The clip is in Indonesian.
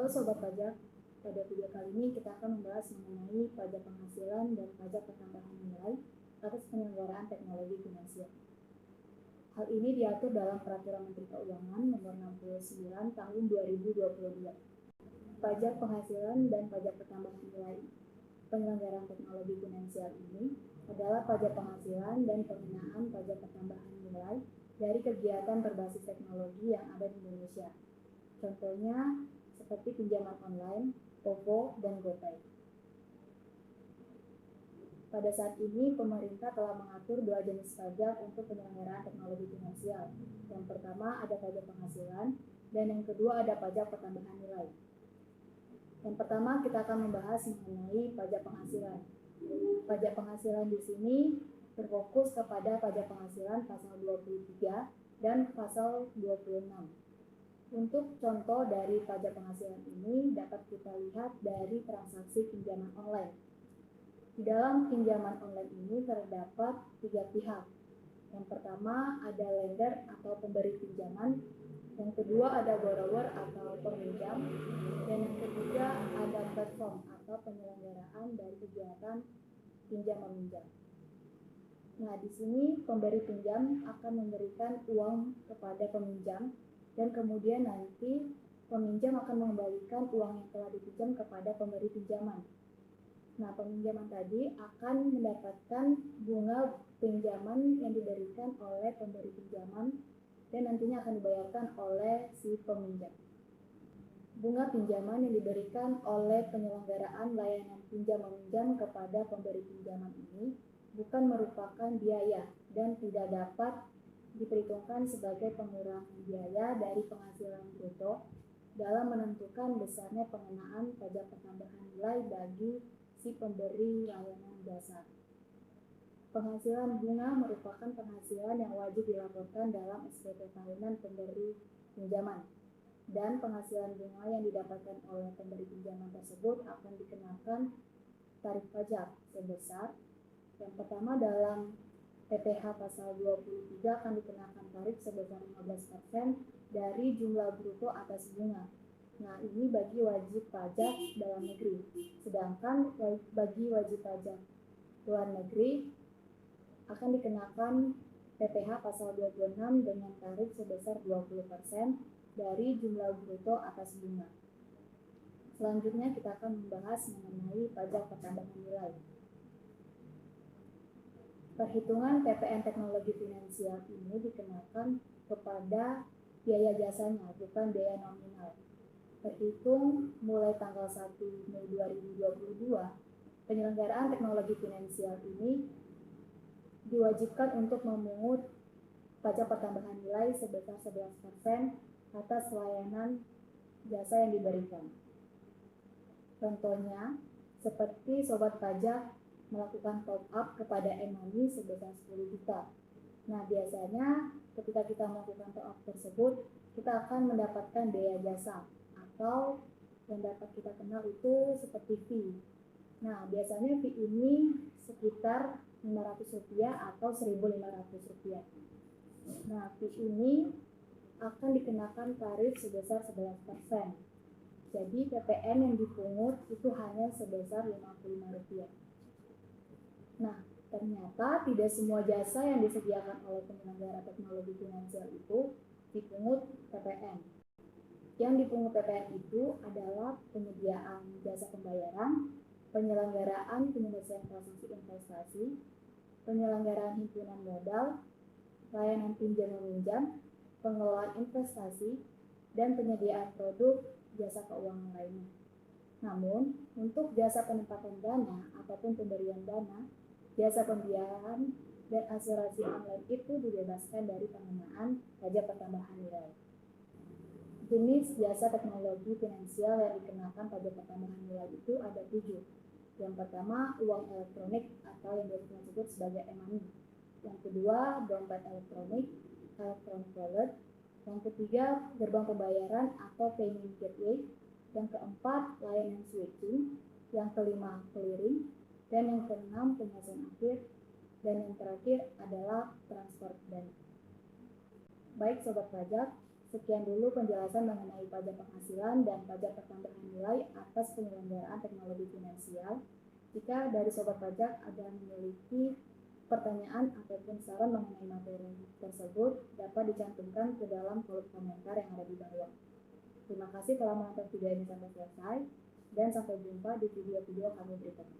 Halo Sobat Pajak, pada video kali ini kita akan membahas mengenai pajak penghasilan dan pajak pertambahan nilai atas penyelenggaraan teknologi finansial. Hal ini diatur dalam Peraturan Menteri Keuangan Nomor 69 Tahun 2022. Pajak penghasilan dan pajak pertambahan nilai penyelenggaraan teknologi finansial ini adalah pajak penghasilan dan pengenaan pajak pertambahan nilai dari kegiatan berbasis teknologi yang ada di Indonesia. Contohnya seperti pinjaman online, OVO, dan GoPay. Pada saat ini, pemerintah telah mengatur dua jenis pajak untuk penyelenggaraan teknologi finansial. Yang pertama ada pajak penghasilan, dan yang kedua ada pajak pertambahan nilai. Yang pertama kita akan membahas mengenai pajak penghasilan. Pajak penghasilan di sini berfokus kepada pajak penghasilan pasal 23 dan pasal 26. Untuk contoh dari pajak penghasilan ini dapat kita lihat dari transaksi pinjaman online. Di dalam pinjaman online ini terdapat tiga pihak. Yang pertama ada lender atau pemberi pinjaman, yang kedua ada borrower atau peminjam, dan yang ketiga ada platform atau penyelenggaraan dari kegiatan pinjam meminjam. Nah, di sini pemberi pinjam akan memberikan uang kepada peminjam, dan kemudian nanti peminjam akan mengembalikan uang yang telah dipinjam kepada pemberi pinjaman. Nah, peminjaman tadi akan mendapatkan bunga pinjaman yang diberikan oleh pemberi pinjaman dan nantinya akan dibayarkan oleh si peminjam. Bunga pinjaman yang diberikan oleh penyelenggaraan layanan pinjam meminjam kepada pemberi pinjaman ini bukan merupakan biaya dan tidak dapat diperhitungkan sebagai pengurangan biaya dari penghasilan bruto dalam menentukan besarnya pengenaan pajak pertambahan nilai bagi si pemberi layanan jasa. Penghasilan bunga merupakan penghasilan yang wajib dilaporkan dalam SPT tahunan pemberi pinjaman, dan penghasilan bunga yang didapatkan oleh pemberi pinjaman tersebut akan dikenakan tarif pajak sebesar yang pertama dalam PPh pasal 23 akan dikenakan tarif sebesar 15% dari jumlah bruto atas bunga. Nah, ini bagi wajib pajak dalam negeri. Sedangkan bagi wajib pajak luar negeri akan dikenakan PPh pasal 26 dengan tarif sebesar 20% dari jumlah bruto atas bunga. Selanjutnya kita akan membahas mengenai pajak pertambahan nilai. Perhitungan PPN teknologi finansial ini dikenakan kepada biaya jasanya, bukan biaya nominal. Terhitung mulai tanggal 1 Mei 2022, penyelenggaraan teknologi finansial ini diwajibkan untuk memungut pajak pertambahan nilai sebesar 11% atas layanan jasa yang diberikan. Contohnya, seperti sobat pajak melakukan top up kepada e-money sebesar 10 juta. Nah, biasanya ketika kita melakukan top up tersebut, kita akan mendapatkan biaya jasa atau yang dapat kita kenal itu seperti fee. Nah, biasanya fee ini sekitar Rp500 atau Rp1.500. Nah, fee ini akan dikenakan tarif sebesar 11%. Jadi PPN yang dipungut itu hanya sebesar Rp55. Nah, ternyata tidak semua jasa yang disediakan oleh penyelenggara teknologi finansial itu dipungut PPN. Yang dipungut PPN itu adalah penyediaan jasa pembayaran, penyelenggaraan penyelesaian transaksi investasi, penyelenggaraan himpunan modal, layanan pinjam meminjam, pengelolaan investasi, dan penyediaan produk jasa keuangan lainnya. Namun, untuk jasa penempatan dana ataupun pemberian dana, jasa pembiayaan, dan asuransi online itu dibebaskan dari pengenaan pajak pertambahan nilai. Jenis jasa teknologi finansial yang dikenakan pajak pertambahan nilai itu ada 7. Yang pertama, uang elektronik atau yang biasa disebut sebagai e-money. Yang kedua, dompet elektronik, electronic wallet. Yang ketiga, gerbang pembayaran atau payment gateway. Yang keempat, layanan switching. Yang kelima, clearing. Dan yang keenam, penghasilan akhir. Dan yang terakhir adalah transfer dana. Baik Sobat Pajak, Sekian dulu penjelasan mengenai pajak penghasilan dan pajak pertambahan nilai atas penyelenggaraan teknologi finansial. Jika dari Sobat Pajak ada memiliki pertanyaan ataupun saran mengenai materi tersebut, dapat dicantumkan ke dalam kolom komentar yang ada di bawah. Terima kasih telah menonton video ini sampai selesai, dan sampai jumpa di video-video kami berikutnya.